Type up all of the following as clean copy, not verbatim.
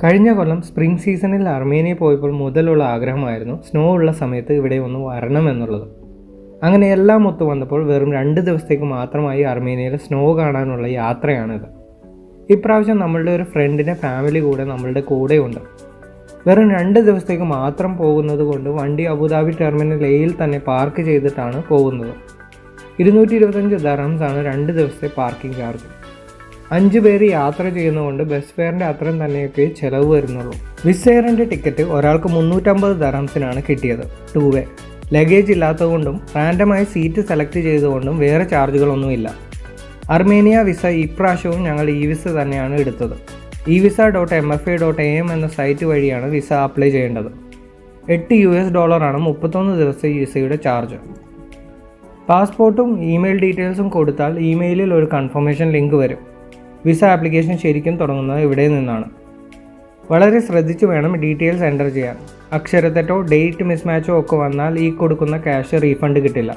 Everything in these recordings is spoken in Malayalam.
കഴിഞ്ഞ കൊല്ലം സ്പ്രിംഗ് സീസണിൽ അർമേനിയ പോയപ്പോൾ മുതലുള്ള ആഗ്രഹമായിരുന്നു സ്നോ ഉള്ള സമയത്ത് ഇവിടെ ഒന്ന് വരണമെന്നുള്ളത്. അങ്ങനെ എല്ലാം ഒത്തു വന്നപ്പോൾ വെറും 2 ദിവസത്തേക്ക് മാത്രമായി അർമേനിയയിൽ സ്നോ കാണാനുള്ള യാത്രയാണിത്. ഇപ്രാവശ്യം നമ്മളുടെ ഒരു ഫ്രണ്ടിൻ്റെ ഫാമിലി കൂടെ നമ്മളുടെ കൂടെയുണ്ട്. വെറും 2 ദിവസത്തേക്ക് മാത്രം പോകുന്നത് കൊണ്ട് വണ്ടി അബുദാബി ടെർമിനൽ എയിൽ തന്നെ പാർക്ക് ചെയ്തിട്ടാണ് പോകുന്നത്. 225 ദർഹംസാണ് 2 ദിവസത്തെ പാർക്കിംഗ് ചാർജ്. 5 പേര് യാത്ര ചെയ്യുന്നതുകൊണ്ട് ബസ് ഫെയറിൻ്റെ അത്രയും തന്നെയൊക്കെ ചിലവ് വരുന്നുള്ളൂ. വിസ് എയറിൻ്റെ ടിക്കറ്റ് ഒരാൾക്ക് 350 ദർഹംസിനാണ് കിട്ടിയത്. 2 വേ. ലഗേജ് ഇല്ലാത്തതുകൊണ്ടും റാൻഡമായി സീറ്റ് സെലക്ട് ചെയ്തുകൊണ്ടും വേറെ ചാർജുകളൊന്നുമില്ല. അർമേനിയ വിസ ഇപ്രാവശ്യവും ഞങ്ങൾ ഇ വിസ തന്നെയാണ് എടുത്തത്. evisa.mfa.am എന്ന സൈറ്റ് വഴിയാണ് വിസ അപ്ലൈ ചെയ്യേണ്ടത്. $8 ആണ് 31 ദിവസത്തെ വിസയുടെ ചാർജ്. പാസ്പോർട്ടും ഇമെയിൽ ഡീറ്റെയിൽസും കൊടുത്താൽ ഇമെയിലിൽ ഒരു കൺഫർമേഷൻ ലിങ്ക് വരും. വിസ ആപ്ലിക്കേഷൻ ശരിക്കും തുടങ്ങുന്നത് ഇവിടെ നിന്നാണ്. വളരെ ശ്രദ്ധിച്ച് വേണം ഡീറ്റെയിൽസ് എൻ്റർ ചെയ്യാൻ. അക്ഷരത്തെറ്റോ ഡേറ്റ് മിസ്മാച്ചോ ഒക്കെ വന്നാൽ ഈ കൊടുക്കുന്ന ക്യാഷ് റീഫണ്ട് കിട്ടില്ല.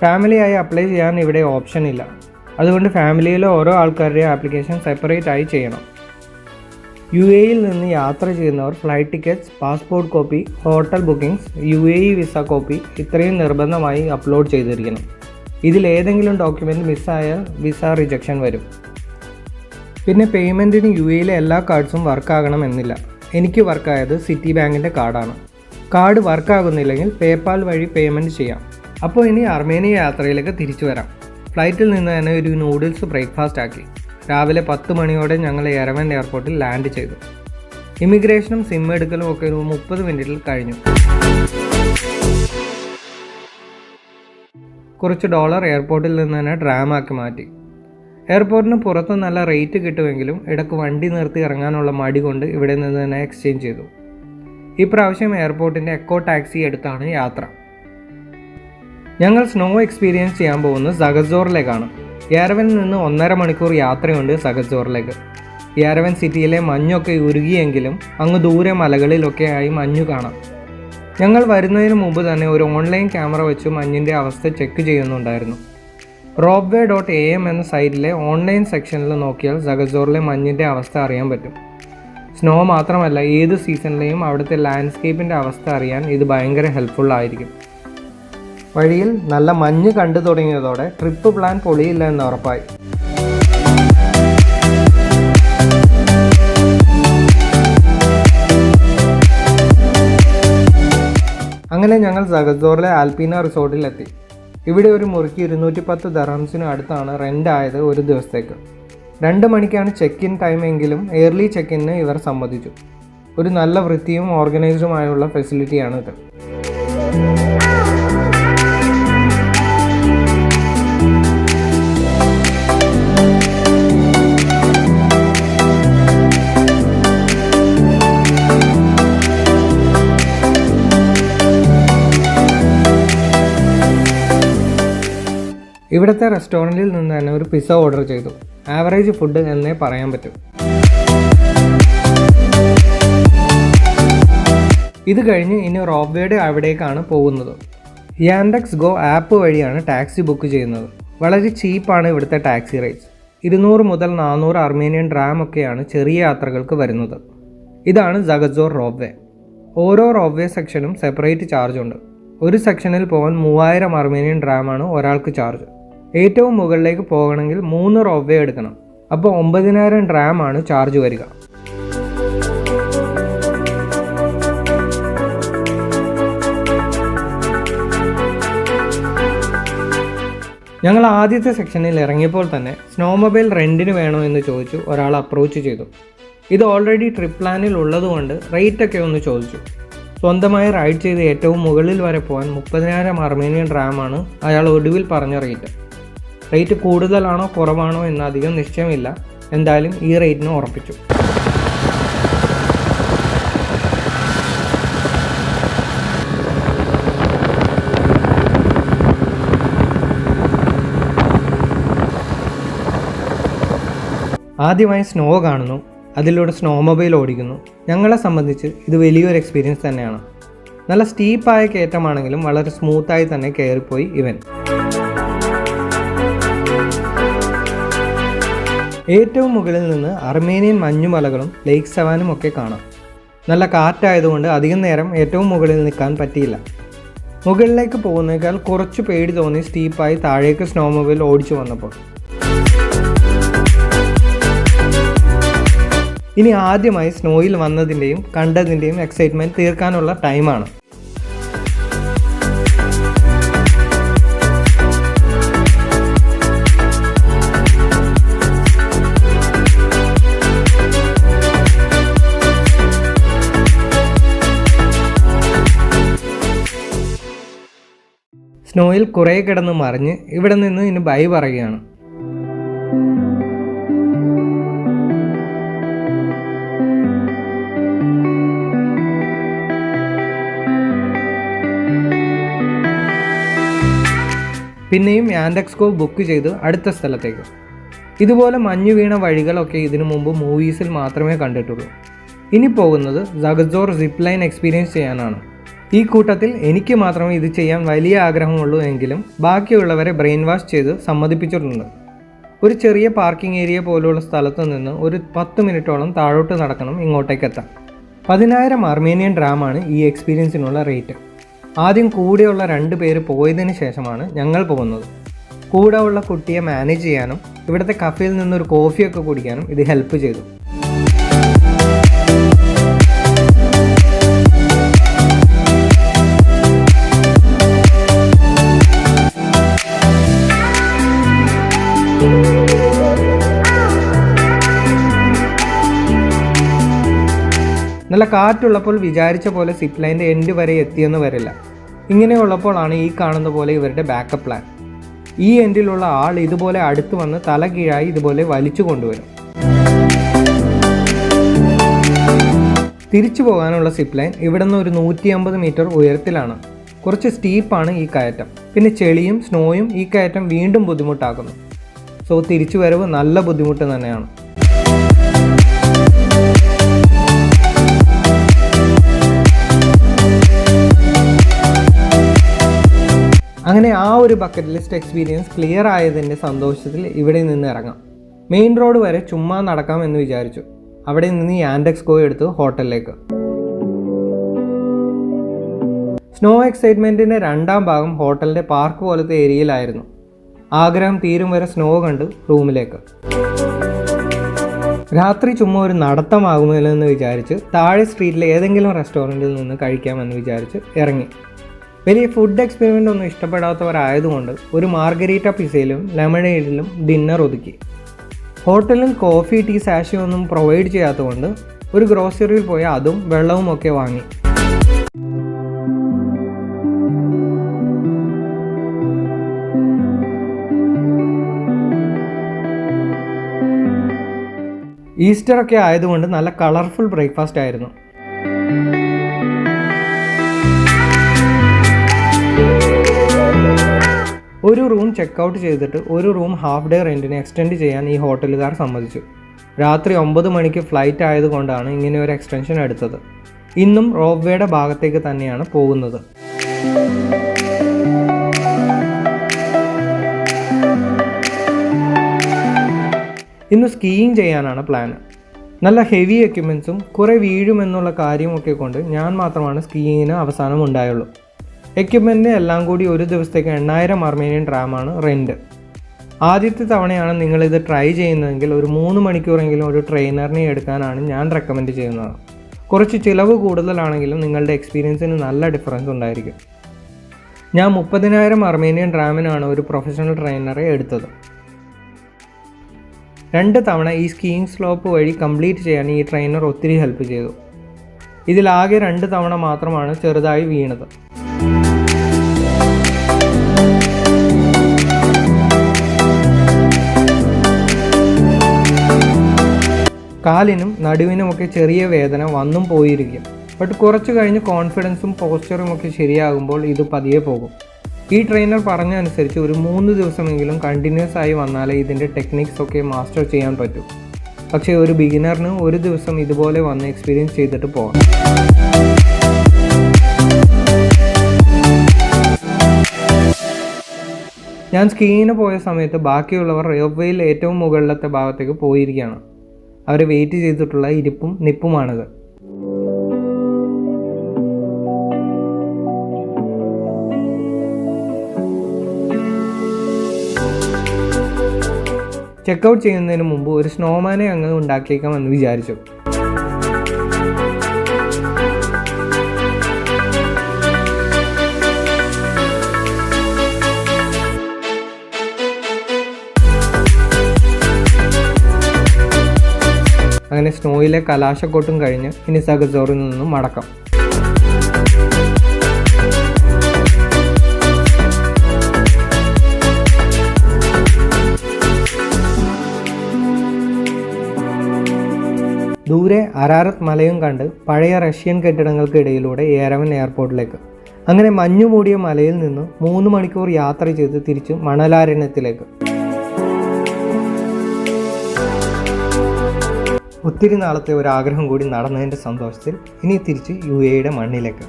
ഫാമിലിയായി അപ്ലൈ ചെയ്യാൻ ഇവിടെ ഓപ്ഷൻ ഇല്ല. അതുകൊണ്ട് ഫാമിലിയിലെ ഓരോ ആൾക്കാരുടെയും ആപ്ലിക്കേഷൻ സെപ്പറേറ്റ് ആയി ചെയ്യണം. UAE നിന്ന് യാത്ര ചെയ്യുന്നവർ flight tickets, passport copy, hotel bookings, UAE visa copy ഇത്രയും നിർബന്ധമായി അപ്ലോഡ് ചെയ്തിരിക്കണം. ഇതിലേതെങ്കിലും ഡോക്യുമെൻറ്റ് മിസ്സായാൽ വിസ റിജക്ഷൻ വരും. പിന്നെ പേയ്മെൻറ്റിന് UAEയിലെ എല്ലാ കാർഡ്സും വർക്കാകണമെന്നില്ല. എനിക്ക് വർക്കായത് സിറ്റി ബാങ്കിൻ്റെ കാർഡാണ്. കാർഡ് വർക്കാകുന്നില്ലെങ്കിൽ പേപ്പാൽ വഴി പേയ്മെൻറ്റ് ചെയ്യാം. അപ്പോൾ ഇനി അർമേനിയ യാത്രയിലേക്ക് തിരിച്ചു വരാം. ഫ്ലൈറ്റിൽ നിന്ന് തന്നെ ഒരു നൂഡിൽസ് ബ്രേക്ക്ഫാസ്റ്റ് ആക്കി. രാവിലെ 10 മണിയോടെ ഞങ്ങൾ യെരവൻ എയർപോർട്ടിൽ ലാൻഡ് ചെയ്തു. ഇമിഗ്രേഷനും സിം എടുക്കലും ഒക്കെ ഒരു 30 മിനിറ്റിൽ കഴിഞ്ഞു. കുറച്ച് ഡോളർ എയർപോർട്ടിൽ നിന്ന് തന്നെ ഡ്രാമാക്കി മാറ്റി. എയർപോർട്ടിന് പുറത്ത് നല്ല റേറ്റ് കിട്ടുമെങ്കിലും ഇടയ്ക്ക് വണ്ടി നിർത്തി ഇറങ്ങാനുള്ള മടി കൊണ്ട് ഇവിടെ നിന്ന് തന്നെ എക്സ്ചേഞ്ച് ചെയ്തു. ഇപ്രാവശ്യം എയർപോർട്ടിൻ്റെ എക്കോ ടാക്സി എടുത്താണ് യാത്ര. ഞങ്ങൾ സ്നോ എക്സ്പീരിയൻസ് ചെയ്യാൻ പോകുന്നത് സഗസോറിലേക്കാണ്. യെരവനിൽ നിന്ന് 1.5 മണിക്കൂർ യാത്രയുണ്ട് സഗസോറിലേക്ക്. യെരവൻ സിറ്റിയിലെ മഞ്ഞൊക്കെ ഉരുകിയെങ്കിലും അങ്ങ് ദൂരെ മലകളിലൊക്കെ ആയി മഞ്ഞു കാണാം. ഞങ്ങൾ വരുന്നതിന് മുമ്പ് തന്നെ ഒരു ഓൺലൈൻ ക്യാമറ വെച്ച് മഞ്ഞിൻ്റെ അവസ്ഥ ചെക്ക് ചെയ്യുന്നുണ്ടായിരുന്നു. robway.am എന്ന സൈറ്റിലെ ഓൺലൈൻ സെക്ഷനിൽ നോക്കിയാൽ സഗസോറിലെ മഞ്ഞിൻ്റെ അവസ്ഥ അറിയാൻ പറ്റും. സ്നോ മാത്രമല്ല, ഏത് സീസണിലെയും അവിടുത്തെ ലാൻഡ്സ്കേപ്പിൻ്റെ അവസ്ഥ അറിയാൻ ഇത് ഭയങ്കര ഹെൽപ്ഫുൾ ആയിരിക്കും. വഴിയിൽ നല്ല മഞ്ഞ് കണ്ടു തുടങ്ങിയതോടെ ട്രിപ്പ് പ്ലാൻ പൊളിയില്ല എന്ന് ഉറപ്പായി. അങ്ങനെ ഞങ്ങൾ സഗസോറിലെ ആൽപീന റിസോർട്ടിലെത്തി. ഇവിടെ ഒരു മുറിക്ക് 210 ദർഹംസിന് അടുത്താണ് റെൻ്റ് ആയത് ഒരു ദിവസത്തേക്ക്. 2 മണിക്കാണ് ചെക്ക് ഇൻ ടൈം എങ്കിലും ഏർലി ചെക്ക് ഇന്നിന് ഇവർ സമ്മതിച്ചു. ഒരു നല്ല വൃത്തിയും ഓർഗനൈസ്ഡുമായുള്ള ഫെസിലിറ്റിയാണിത്. ഇവിടുത്തെ റെസ്റ്റോറൻറ്റിൽ നിന്ന് തന്നെ ഒരു പിസ്സ ഓർഡർ ചെയ്തു. ആവറേജ് ഫുഡ് എന്നേ പറയാൻ പറ്റും. ഇത് കഴിഞ്ഞ് ഇനി റോബ്വേയുടെ അവിടേക്കാണ് പോകുന്നത്. യാൻഡെക്സ് ഗോ ആപ്പ് വഴിയാണ് ടാക്സി ബുക്ക് ചെയ്യുന്നത്. വളരെ ചീപ്പാണ് ഇവിടുത്തെ ടാക്സി റേറ്റ്സ്. 200 മുതൽ 400 അർമേനിയൻ ഡ്രാം ഒക്കെയാണ് ചെറിയ യാത്രകൾക്ക് വരുന്നത്. ഇതാണ് സഗസോർ റോബ്വേ. ഓരോ റോബ്വേ സെക്ഷനും സെപ്പറേറ്റ് ചാർജ് ഉണ്ട്. ഒരു സെക്ഷനിൽ പോകാൻ 3000 അർമേനിയൻ ഡ്രാമാണ് ഒരാൾക്ക് ചാർജ്. ഏറ്റവും മുകളിലേക്ക് പോകണമെങ്കിൽ 3 റോബ്വേ എടുക്കണം. അപ്പോൾ 9000 ഡ്രാമാണ് ചാർജ് വരിക. ഞങ്ങൾ ആദ്യത്തെ സെക്ഷനിൽ ഇറങ്ങിയപ്പോൾ തന്നെ സ്നോമൊബൈൽ റെൻറ്റിന് വേണോ എന്ന് ചോദിച്ചു ഒരാൾ അപ്രോച്ച് ചെയ്തു. ഇത് ഓൾറെഡി ട്രിപ്പ് പ്ലാനിൽ ഉള്ളതുകൊണ്ട് റേറ്റൊക്കെ ഒന്ന് ചോദിച്ചു. സ്വന്തമായി റൈഡ് ചെയ്ത് ഏറ്റവും മുകളിൽ വരെ പോകാൻ 30,000 അർമേനിയൻ ഡ്രാമാണ് അയാൾ ഒടുവിൽ പറഞ്ഞ റേറ്റ്. റേറ്റ് കൂടുതലാണോ കുറവാണോ എന്ന് അധികം നിശ്ചയമില്ല. എന്തായാലും ഈ റേറ്റിന് ഉറപ്പിച്ചു. ആദ്യമായി സ്നോ കാണുന്നു, അതിലൂടെ സ്നോമൊബൈൽ ഓടിക്കുന്നു. ഞങ്ങളെ സംബന്ധിച്ച് ഇത് വലിയൊരു എക്സ്പീരിയൻസ് തന്നെയാണ്. നല്ല സ്റ്റീപ്പായ കയറ്റമാണെങ്കിലും വളരെ സ്മൂത്തായി തന്നെ കയറിപ്പോയി ഇവൻ. ഏറ്റവും മുകളിൽ നിന്ന് അർമേനിയൻ മഞ്ഞുമലകളും ലേക്ക് സവാനും ഒക്കെ കാണാം. നല്ല കാറ്റായതുകൊണ്ട് അധികം നേരം ഏറ്റവും മുകളിൽ നിൽക്കാൻ പറ്റിയില്ല. മുകളിലേക്ക് പോകുന്നതിനേക്കാൾ കുറച്ച് പേടി തോന്നി സ്റ്റീപ്പായി താഴേക്ക് സ്നോമൊബൈൽ ഓടിച്ചു വന്നപ്പോൾ. ഇനി ആദ്യമായി സ്നോയിൽ വന്നതിൻ്റെയും കണ്ടതിൻ്റെയും എക്സൈറ്റ്മെൻറ്റ് തീർക്കാനുള്ള ടൈമാണ്. സ്നോയിൽ കുറേ കിടന്ന് മറിഞ്ഞ് ഇവിടെ നിന്ന് ഇനി ബൈ പറയുകയാണ്. പിന്നെയും യാൻഡെക്സ്കോ ബുക്ക് ചെയ്ത് അടുത്ത സ്ഥലത്തേക്ക്. ഇതുപോലെ മഞ്ഞു വീണ വഴികളൊക്കെ ഇതിനു മുമ്പ് മൂവീസിൽ മാത്രമേ കണ്ടിട്ടുള്ളൂ. ഇനി പോകുന്നത് സഗസോർ സിപ്പ് ലൈൻ എക്സ്പീരിയൻസ് ചെയ്യാനാണ്. ഈ കൂട്ടത്തിൽ എനിക്ക് മാത്രമേ ഇത് ചെയ്യാൻ വലിയ ആഗ്രഹമുള്ളൂ എങ്കിലും ബാക്കിയുള്ളവരെ ബ്രെയിൻ വാഷ് ചെയ്ത് സമ്മതിപ്പിച്ചിട്ടുണ്ട്. ഒരു ചെറിയ പാർക്കിംഗ് ഏരിയ പോലുള്ള സ്ഥലത്ത് നിന്ന് ഒരു 10 മിനിറ്റോളം താഴോട്ട് നടക്കണം ഇങ്ങോട്ടേക്കെത്താൻ. 10,000 അർമേനിയൻ ഡ്രാമാണ് ഈ എക്സ്പീരിയൻസിനുള്ള റേറ്റ്. ആദ്യം കൂടെയുള്ള 2 പേര് പോയതിന് ശേഷമാണ് ഞങ്ങൾ പോകുന്നത്. കൂടെ ഉള്ള കുട്ടിയെ മാനേജ് ചെയ്യാനും ഇവിടുത്തെ കഫേയിൽ നിന്നൊരു കോഫിയൊക്കെ കുടിക്കാനും ഇത് ഹെൽപ്പ് ചെയ്തു. നല്ല കാറ്റുള്ളപ്പോൾ വിചാരിച്ച പോലെ സിപ്പ് ലൈൻ്റെ എൻഡ് വരെ എത്തിയെന്ന് വരില്ല. ഇങ്ങനെയുള്ളപ്പോഴാണ് ഈ കാണുന്ന പോലെ ഇവരുടെ ബാക്കപ്പ് പ്ലാൻ. ഈ എൻഡിലുള്ള ആൾ ഇതുപോലെ അടുത്ത് വന്ന് തല കീഴായി ഇതുപോലെ വലിച്ചു കൊണ്ടുവരും. തിരിച്ചു പോകാനുള്ള സിപ്പ് ലൈൻ ഇവിടെ നിന്ന് ഒരു 150 മീറ്റർ ഉയരത്തിലാണ്. കുറച്ച് സ്റ്റീപ്പാണ് ഈ കയറ്റം. പിന്നെ ചെളിയും സ്നോയും ഈ കയറ്റം വീണ്ടും ബുദ്ധിമുട്ടാക്കുന്നു. സോ തിരിച്ചു വരവ് നല്ല ബുദ്ധിമുട്ട് തന്നെയാണ്. അങ്ങനെ ആ ഒരു ബക്കറ്റ് ലിസ്റ്റ് എക്സ്പീരിയൻസ് ക്ലിയർ ആയതിൻ്റെ സന്തോഷത്തിൽ ഇവിടെ നിന്ന് ഇറങ്ങാം. മെയിൻ റോഡ് വരെ ചുമ്മാ നടക്കാം എന്ന് വിചാരിച്ചു. അവിടെ നിന്ന് യാൻഡെക്സ്കോ എടുത്ത് ഹോട്ടലിലേക്ക്. സ്നോ എക്സൈറ്റ്മെൻറ്റിൻ്റെ 2ാം ഭാഗം ഹോട്ടലിൻ്റെ പാർക്ക് പോലത്തെ ഏരിയയിലായിരുന്നു. ആഗ്രഹം തീരും വരെ സ്നോ കണ്ട് റൂമിലേക്ക്. രാത്രി ചുമ്മാ ഒരു നടത്തമാകുമല്ലോ എന്ന് വിചാരിച്ച് താഴെ സ്ട്രീറ്റിലെ ഏതെങ്കിലും റെസ്റ്റോറൻറ്റിൽ നിന്ന് കഴിക്കാമെന്ന് വിചാരിച്ച് ഇറങ്ങി. വലിയ ഫുഡ് എക്സ്പെരിമെൻ്റ് ഒന്നും ഇഷ്ടപ്പെടാത്തവരായതുകൊണ്ട് ഒരു മാർഗരീറ്റ പിസയിലും ലെമണേഡിലും ഡിന്നർ ഒതുക്കി. ഹോട്ടലിൽ കോഫി ടീ സാഷി ഒന്നും പ്രൊവൈഡ് ചെയ്യാത്തതുകൊണ്ട് ഒരു ഗ്രോസറിയിൽ പോയി അതും വെള്ളവും ഒക്കെ വാങ്ങി. ഈസ്റ്റർ ഒക്കെ ആയതുകൊണ്ട് നല്ല കളർഫുൾ ബ്രേക്ക്ഫാസ്റ്റ് ആയിരുന്നു. ഒരു റൂം ചെക്കൗട്ട് ചെയ്തിട്ട് ഒരു റൂം ഹാഫ് ഡേ റെൻറ്റിന് എക്സ്റ്റെൻഡ് ചെയ്യാൻ ഈ ഹോട്ടലുകാർ സമ്മതിച്ചു. രാത്രി 9 മണിക്ക് ഫ്ലൈറ്റ് ആയതുകൊണ്ടാണ് ഇങ്ങനെ ഒരു എക്സ്റ്റൻഷൻ എടുത്തത്. ഇന്നും റോപ്വേയുടെ ഭാഗത്തേക്ക് തന്നെയാണ് പോകുന്നത്. ഇന്ന് സ്കീയിങ് ചെയ്യാനാണ് പ്ലാൻ. നല്ല ഹെവി എക്യുപ്മെൻറ്റ്സും കുറേ വീഴുമെന്നുള്ള കാര്യമൊക്കെ കൊണ്ട് ഞാൻ മാത്രമാണ് സ്കീയിങ്ങിന് അവസാനം ഉണ്ടായുള്ളൂ. എക്യുപ്മെൻറ്റിന് എല്ലാം കൂടി ഒരു ദിവസത്തേക്ക് 8,000 അർമേനിയൻ ഡ്രാമാണ് റെൻറ്റ്. ആദ്യത്തെ തവണയാണ് നിങ്ങളിത് ട്രൈ ചെയ്യുന്നതെങ്കിൽ ഒരു 3 മണിക്കൂറെങ്കിലും ഒരു ട്രെയിനറിനെ എടുക്കാനാണ് ഞാൻ റെക്കമെൻഡ് ചെയ്യുന്നത്. കുറച്ച് ചിലവ് കൂടുതലാണെങ്കിലും നിങ്ങളുടെ എക്സ്പീരിയൻസിന് നല്ല ഡിഫറൻസ് ഉണ്ടായിരിക്കും. ഞാൻ 30,000 അർമേനിയൻ ഡ്രാമിനാണ് ഒരു പ്രൊഫഷണൽ ട്രെയിനറെ എടുത്തത്. 2 തവണ ഈ സ്കീയിങ് സ്ലോപ്പ് വഴി കംപ്ലീറ്റ് ചെയ്യാൻ ഈ ട്രെയിനർ ഒത്തിരി ഹെൽപ്പ് ചെയ്തു. ഇതിലാകെ 2 തവണ മാത്രമാണ് ചെറുതായി വീണത്. കാലിനും നടുവിനുമൊക്കെ ചെറിയ വേദന വന്നും പോയിരിക്കും. ബട്ട് കുറച്ച് കഴിഞ്ഞ് കോൺഫിഡൻസും പോസ്ചറും ഒക്കെ ശരിയാകുമ്പോൾ ഇത് പതിയെ പോകും. ഈ ട്രെയിനർ പറഞ്ഞ അനുസരിച്ച് ഒരു 3 ദിവസമെങ്കിലും കണ്ടിന്യൂസ് ആയി വന്നാലേ ഇതിൻ്റെ ടെക്നിക്സ് ഒക്കെ മാസ്റ്റർ ചെയ്യാൻ പറ്റൂ. പക്ഷേ ഒരു ബിഗിനറിന് ഒരു ദിവസം ഇതുപോലെ വന്ന് എക്സ്പീരിയൻസ് ചെയ്തിട്ട് പോകാം. ഞാൻ സ്കീയിന് പോയ സമയത്ത് ബാക്കിയുള്ളവർ റോപ്വേയിൽ ഏറ്റവും മുകളിലത്തെ ഭാഗത്തേക്ക് പോയിരിക്കുകയാണ്. അവർ വെയിറ്റ് ചെയ്തിട്ടുള്ള ഇരിപ്പും നിപ്പുമാണിത്. ചെക്കൗട്ട് ചെയ്യുന്നതിന് മുമ്പ് ഒരു സ്നോമാനെ അങ്ങ് ഉണ്ടാക്കിയേക്കാമെന്ന് വിചാരിച്ചു. അങ്ങനെ സ്നോയിലെ കലാശക്കൊട്ടും കഴിഞ്ഞ് ഇനി സഗസോറിൽ നിന്നും മടക്കം. ദൂരെ അരാറത്ത് മലയും കണ്ട് പഴയ റഷ്യൻ കെട്ടിടങ്ങൾക്കിടയിലൂടെ യെരവൻ എയർപോർട്ടിലേക്ക്. അങ്ങനെ മഞ്ഞുമൂടിയ മലയിൽ നിന്ന് 3 മണിക്കൂർ യാത്ര ചെയ്ത് തിരിച്ച് മണലാരണ്യത്തിലേക്ക്. ഒത്തിരി നാളത്തെ ഒരാഗ്രഹം കൂടി നടന്നതിൻ്റെ സന്തോഷത്തിൽ ഇനി തിരിച്ച് UAEയുടെ മണ്ണിലേക്ക്.